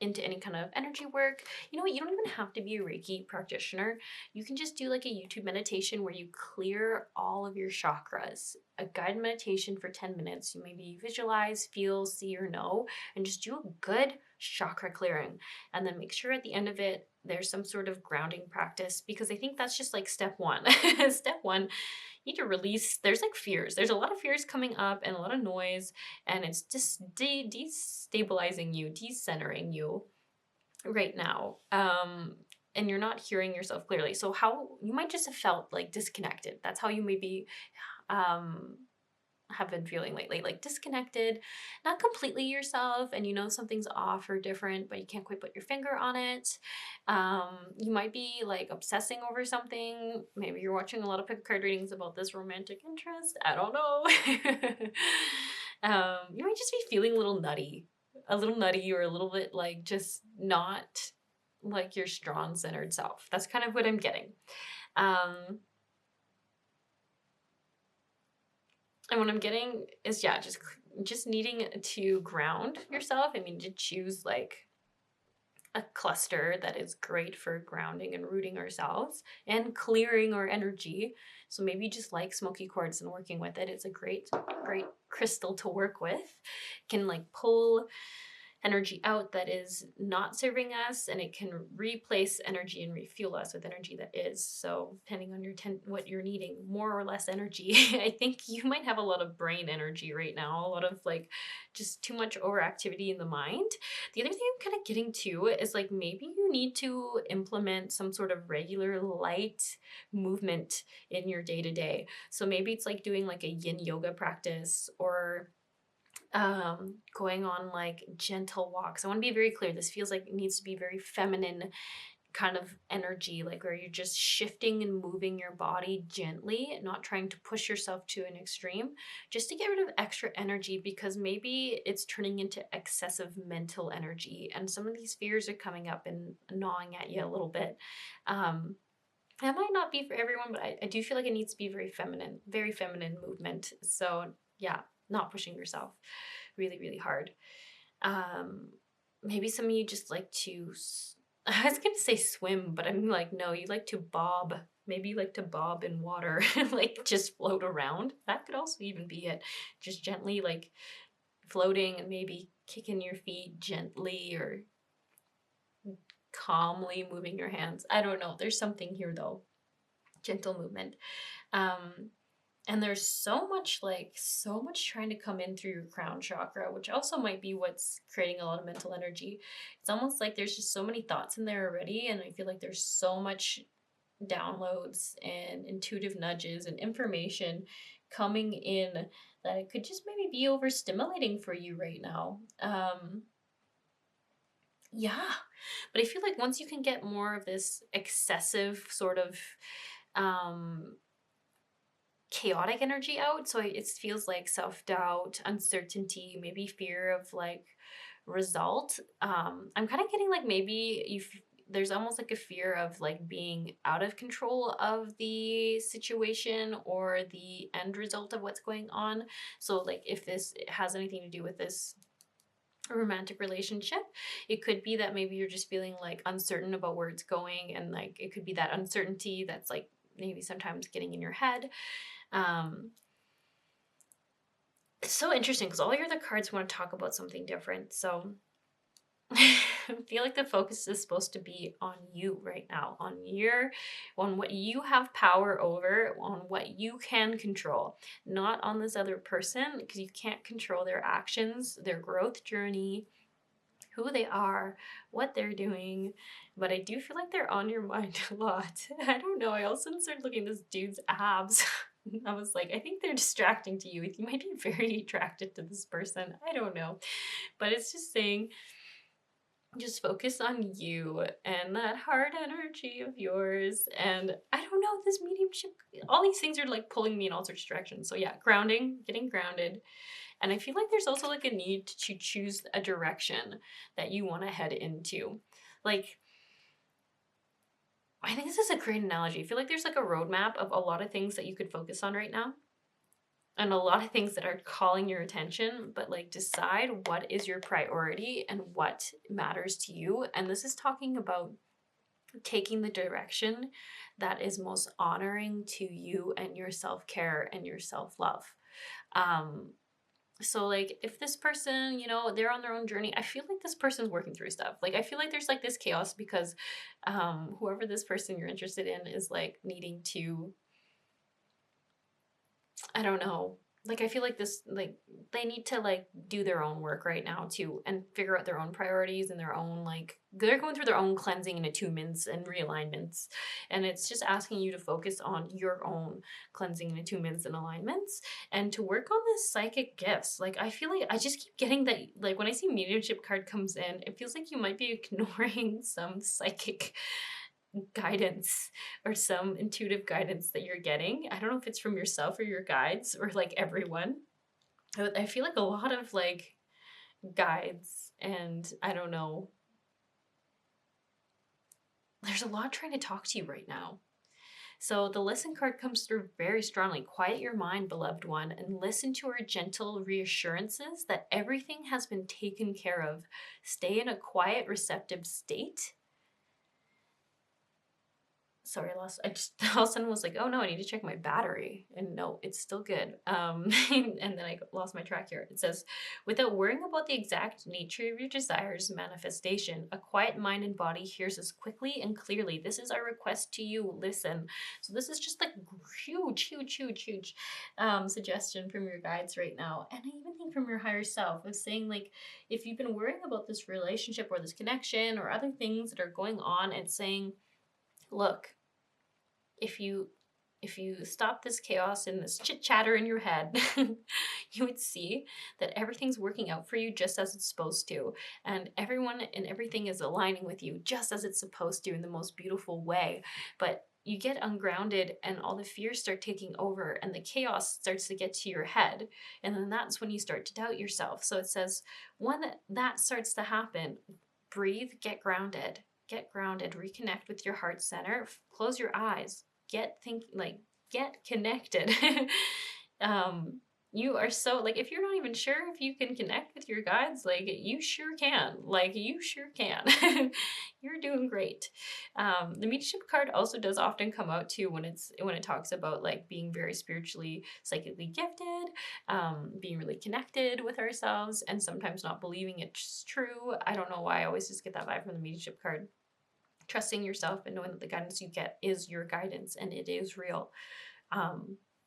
into any kind of energy work, you know what, you don't even have to be a Reiki practitioner. You can just do like a YouTube meditation where you clear all of your chakras, a guided meditation for 10 minutes. You maybe visualize, feel, see, or know, and just do a good chakra clearing. And then make sure at the end of it, there's some sort of grounding practice, because I think that's just like step one. Step one, you need to release, there's like fears. There's a lot of fears coming up and a lot of noise, and it's just destabilizing you, decentering you right now. And you're not hearing yourself clearly. So how you might just have felt like disconnected. That's how you maybe have been feeling lately, like disconnected, not completely yourself, and you know something's off or different, but you can't quite put your finger on it. You might be like obsessing over something. Maybe you're watching a lot of pick card readings about this romantic interest. I don't know. You might just be feeling a little nutty, or a little bit like just not like your strong centered self. That's kind of what I'm getting. And what I'm getting is, yeah, just needing to ground yourself. I mean, to choose like a cluster that is great for grounding and rooting ourselves and clearing our energy. So maybe just like smoky quartz and working with it. It's a great crystal to work with. It can like pull energy out that is not serving us, and it can replace energy and refuel us with energy that is. So depending on what you're needing, more or less energy. I think you might have a lot of brain energy right now, a lot of like just too much overactivity in the mind. The other thing I'm kind of getting to is like maybe you need to implement some sort of regular light movement in your day to day. So maybe it's like doing like a yin yoga practice, or going on like gentle walks. I want to be very clear. This feels like it needs to be very feminine kind of energy, like where you're just shifting and moving your body gently, not trying to push yourself to an extreme, just to get rid of extra energy, because maybe it's turning into excessive mental energy, and some of these fears are coming up and gnawing at you a little bit. That might not be for everyone, but I do feel like it needs to be very feminine movement. So yeah, not pushing yourself really, really hard. Maybe some of you just like to, I was going to say swim, but I'm like, no, you like to bob. Maybe you like to bob in water, like just float around. That could also even be it. Just gently like floating and maybe kicking your feet gently or calmly moving your hands. I don't know. There's something here though. Gentle movement. And there's so much trying to come in through your crown chakra, which also might be what's creating a lot of mental energy. It's almost like there's just so many thoughts in there already, and I feel like there's so much downloads and intuitive nudges and information coming in that it could just maybe be overstimulating for you right now. Yeah, but I feel like once you can get more of this excessive sort of chaotic energy out, so it feels like self-doubt, uncertainty, maybe fear of like result. I'm kind of getting like maybe there's almost like a fear of like being out of control of the situation or the end result of what's going on. So like if this has anything to do with this romantic relationship, it could be that maybe you're just feeling like uncertain about where it's going, and like it could be that uncertainty that's like maybe sometimes getting in your head. It's so interesting because all your other cards want to talk about something different. So I feel like the focus is supposed to be on you right now, on what you have power over, on what you can control, not on this other person, because you can't control their actions, their growth journey, who they are, what they're doing. But I do feel like they're on your mind a lot. I don't know. I also started looking at this dude's abs. I was like, I think they're distracting to you. You might be very attracted to this person. I don't know. But it's just saying, just focus on you and that heart energy of yours. And I don't know, this mediumship, all these things are like pulling me in all sorts of directions. So yeah, grounding, getting grounded. And I feel like there's also like a need to choose a direction that you want to head into. Like, I think this is a great analogy. I feel like there's like a roadmap of a lot of things that you could focus on right now. and a lot of things that are calling your attention, but like decide what is your priority and what matters to you. And this is talking about taking the direction that is most honoring to you and your self-care and your self-love. So like if this person, you know, they're on their own journey, I feel like this person's working through stuff. Like I feel like there's like this chaos because whoever this person you're interested in is like needing to, I don't know. Like I feel like this, like they need to like do their own work right now too and figure out their own priorities and their own like they're going through their own cleansing and attunements and realignments. And it's just asking you to focus on your own cleansing and attunements and alignments and to work on this psychic gifts. Like I feel like I just keep getting that, like when I see mediumship card comes in, it feels like you might be ignoring some psychic guidance or some intuitive guidance that you're getting. I don't know if it's from yourself or your guides or like everyone. I feel like a lot of like guides and I don't know. There's a lot trying to talk to you right now. So the listen card comes through very strongly. Quiet your mind, beloved one, and listen to her gentle reassurances that everything has been taken care of. Stay in a quiet, receptive state. Sorry, I just all of a sudden was like, oh no, I need to check my battery. And no, it's still good. And then I lost my track here. It says, without worrying about the exact nature of your desires manifestation, a quiet mind and body hears us quickly and clearly. This is our request to you. Listen. So this is just like huge suggestion from your guides right now. And I even think from your higher self of saying like, if you've been worrying about this relationship or this connection or other things that are going on, and saying, look, if you stop this chaos and this chit chatter in your head, you would see that everything's working out for you just as it's supposed to. And everyone and everything is aligning with you just as it's supposed to in the most beautiful way. But you get ungrounded and all the fears start taking over and the chaos starts to get to your head. And then that's when you start to doubt yourself. So it says, when that starts to happen, breathe, get grounded, reconnect with your heart center, close your eyes, get connected. You are so, like, if you're not even sure if you can connect with your guides, like, you sure can. You're doing great. The mediumship card also does often come out too when it talks about like being very spiritually, psychically gifted, being really connected with ourselves, and sometimes not believing it's true. I don't know why I always just get that vibe from the mediumship card. Trusting yourself and knowing that the guidance you get is your guidance and it is real.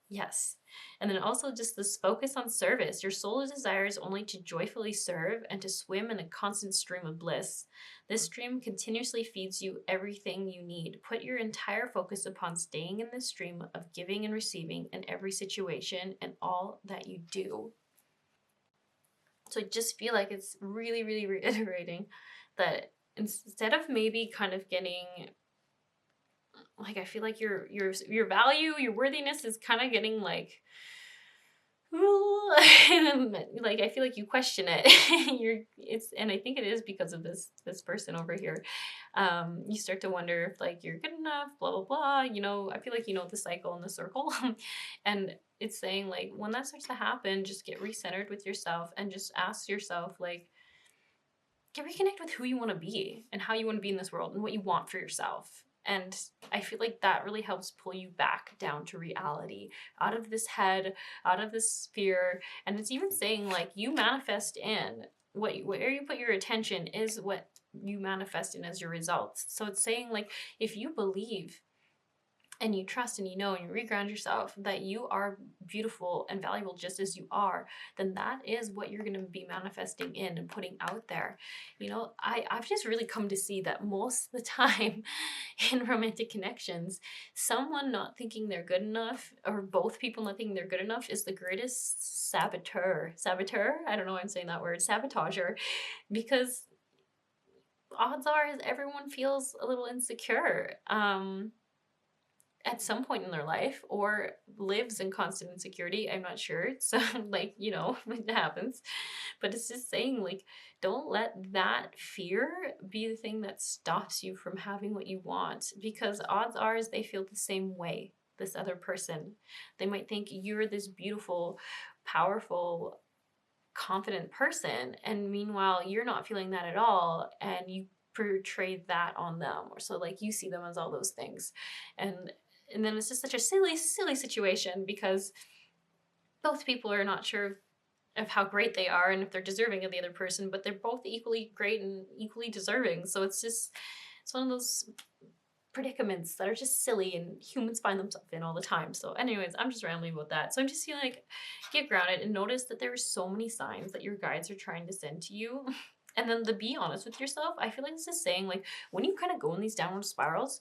Yes. And then also just this focus on service. Your soul desires only to joyfully serve and to swim in a constant stream of bliss. This stream continuously feeds you everything you need. Put your entire focus upon staying in this stream of giving and receiving in every situation and all that you do. So I just feel like it's really, really reiterating that instead of maybe kind of getting, like, I feel like your value, your worthiness is kind of getting like, like, I feel like you question it. And I think it is because of this person over here. You start to wonder if like you're good enough, blah blah blah. You know, I feel like you know the cycle and the circle, and it's saying like when that starts to happen, just get recentered with yourself and just ask yourself like, reconnect with who you want to be and how you want to be in this world and what you want for yourself. And I feel like that really helps pull you back down to reality, out of this head, out of this fear. And it's even saying like you manifest in where you put your attention is what you manifest in as your results. So it's saying like if you believe and you trust and you know and you reground yourself that you are beautiful and valuable just as you are, then that is what you're going to be manifesting in and putting out there. You know, I've just really come to see that most of the time in romantic connections, someone not thinking they're good enough or both people not thinking they're good enough is the greatest saboteur. I don't know why I'm saying that word, sabotager, because odds are is everyone feels a little insecure. At some point in their life or lives in constant insecurity. I'm not sure. So like, you know, it happens. But it's just saying like, don't let that fear be the thing that stops you from having what you want, because odds are is they feel the same way. this other person. They might think you're this beautiful, powerful, confident person, and meanwhile you're not feeling that at all, and you portray that on them, or so like you see them as all those things, and then it's just such a silly situation, because both people are not sure of how great they are and if they're deserving of the other person, but they're both equally great and equally deserving. So it's one of those predicaments that are just silly and humans find themselves in all the time. So anyways, I'm just rambling about that. So I'm just feeling like, get grounded and notice that there are so many signs that your guides are trying to send to you. And then to be honest with yourself, I feel like this is saying, like, when you kind of go in these downward spirals,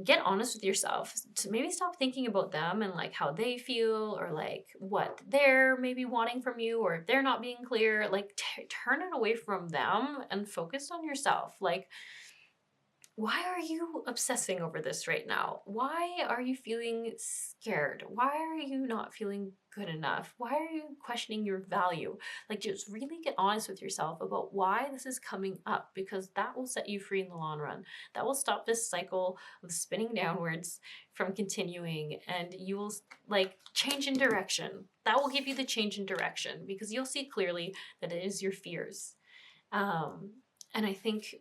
get honest with yourself, to maybe stop thinking about them and like how they feel, or like what they're maybe wanting from you, or if they're not being clear, like turn it away from them and focus on yourself. Like, why are you obsessing over this right now? Why are you feeling scared? Why are you not feeling good enough? Why are you questioning your value? Like, just really get honest with yourself about why this is coming up, because that will set you free in the long run. That will stop this cycle of spinning downwards from continuing, and you will like change in direction. That will give you the change in direction, because you'll see clearly that it is your fears. And I think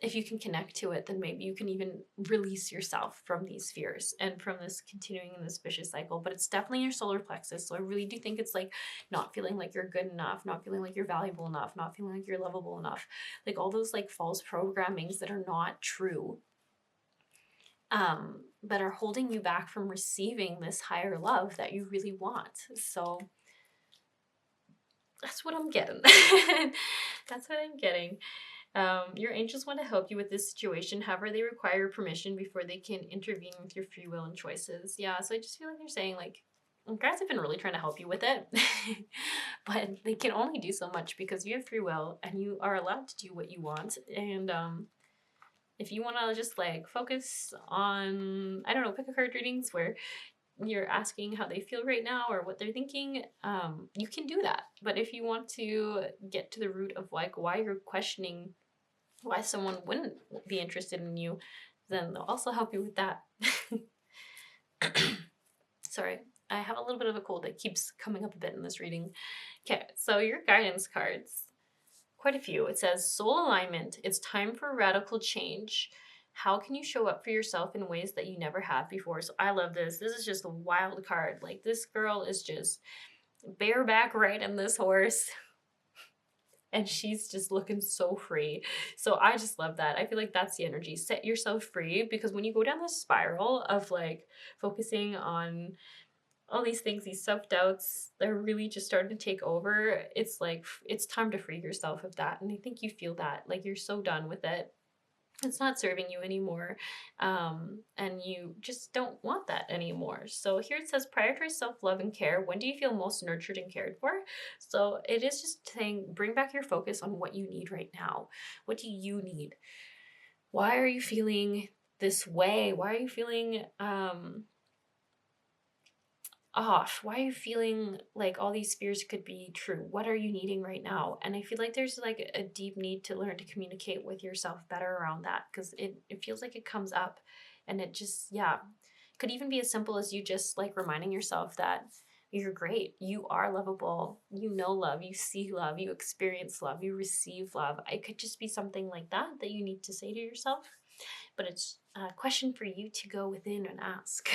if you can connect to it, then maybe you can even release yourself from these fears and from this continuing in this vicious cycle. But it's definitely your solar plexus. So I really do think it's like not feeling like you're good enough, not feeling like you're valuable enough, not feeling like you're lovable enough. Like all those like false programmings that are not true, that are holding you back from receiving this higher love that you really want. So that's what I'm getting. That's what I'm getting. Your angels want to help you with this situation. However, they require permission before they can intervene with your free will and choices. Yeah, so I just feel like they're saying, like, guys have been really trying to help you with it, but they can only do so much because you have free will and you are allowed to do what you want. And if you want to just like focus on, I don't know, pick a card readings where you're asking how they feel right now or what they're thinking, you can do that. But if you want to get to the root of like why you're questioning why someone wouldn't be interested in you, then they'll also help you with that. Sorry, I have a little bit of a cold that keeps coming up a bit in this reading. Okay, so your guidance cards, quite a few. It says soul alignment. It's time for radical change. How can you show up for yourself in ways that you never have before? So I love this. This is just a wild card. Like, this girl is just bareback riding this horse, and she's just looking so free. So I just love that. I feel like that's the energy. Set yourself free, because when you go down this spiral of like focusing on all these things, these self-doubts, they're really just starting to take over. It's like, it's time to free yourself of that. And I think you feel that, like you're so done with it. It's not serving you anymore, and you just don't want that anymore. So here it says prioritize self-love and care. When do you feel most nurtured and cared for? So it is just saying, bring back your focus on what you need right now. What do you need? Why are you feeling this way? Why are you feeling off? Why are you feeling like all these fears could be true? What are you needing right now? And I feel like there's like a deep need to learn to communicate with yourself better around that, because it feels like it comes up, and it just, yeah, could even be as simple as you just like reminding yourself that you're great, you are lovable, you know love, you see love, you experience love, you receive love. It could just be something like that that you need to say to yourself, but it's a question for you to go within and ask.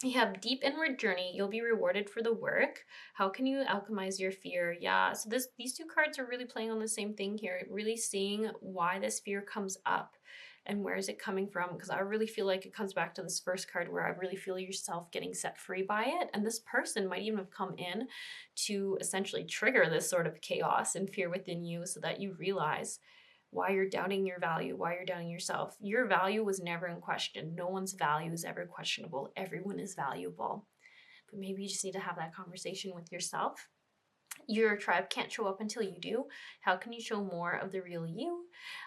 You have deep inward journey. You'll be rewarded for the work. How can you alchemize your fear? Yeah, so these two cards are really playing on the same thing here, really seeing why this fear comes up and where is it coming from, because I really feel like it comes back to this first card where I really feel yourself getting set free by it, and this person might even have come in to essentially trigger this sort of chaos and fear within you, so that you realize why you're doubting your value, why you're doubting yourself. Your value was never in question. No one's value is ever questionable. Everyone is valuable. But maybe you just need to have that conversation with yourself. Your tribe can't show up until you do. How can you show more of the real you?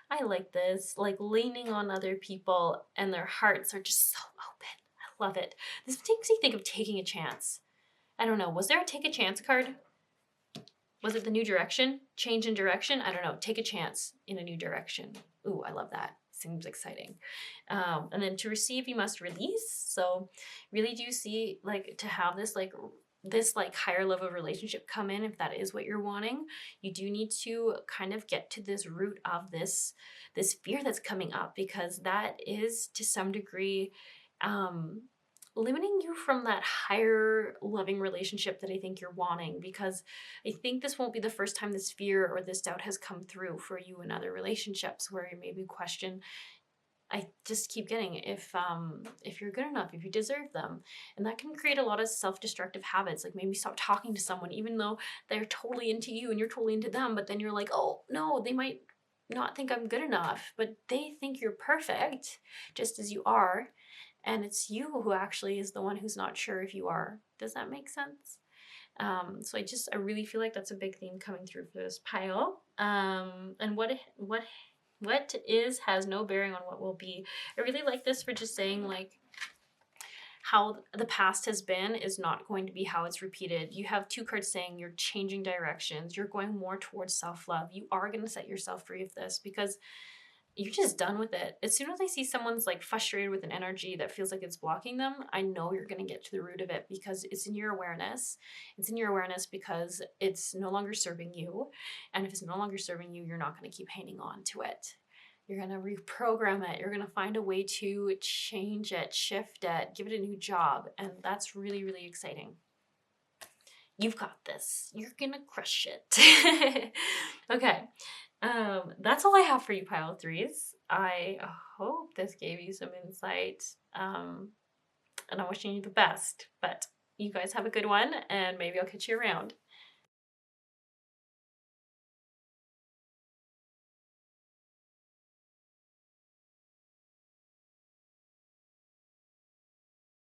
I like this, like leaning on other people and their hearts are just so open. I love it. This makes me think of taking a chance. I don't know, was there a take a chance card? Was it the new direction? Change in direction? I don't know. Take a chance in a new direction. Ooh, I love that. seems exciting. And then to receive, you must release. So really do see like to have this higher level of relationship come in, if that is what you're wanting, you do need to kind of get to this root of this fear that's coming up, because that is to some degree limiting you from that higher loving relationship that I think you're wanting, because I think this won't be the first time this fear or this doubt has come through for you in other relationships, where you maybe question, I just keep getting if you're good enough, if you deserve them. And that can create a lot of self-destructive habits, like maybe stop talking to someone even though they're totally into you and you're totally into them, but then you're like, oh no, they might not think I'm good enough, but they think you're perfect just as you are. And it's you who actually is the one who's not sure if you are. Does that make sense? So I really feel like that's a big theme coming through for this pile. And what is has no bearing on what will be. I really like this for just saying like how the past has been is not going to be how it's repeated. You have 2 cards saying you're changing directions. You're going more towards self-love. You are going to set yourself free of this because you're just done with it. As soon as I see someone's like frustrated with an energy that feels like it's blocking them, I know you're going to get to the root of it because it's in your awareness. It's in your awareness because it's no longer serving you. And if it's no longer serving you, you're not going to keep hanging on to it. You're going to reprogram it. You're going to find a way to change it, shift it, give it a new job. And that's really, really exciting. You've got this. You're going to crush it. Okay. That's all I have for you, pile 3s. I hope this gave you some insight. And I'm wishing you the best. But you guys have a good one, and maybe I'll catch you around.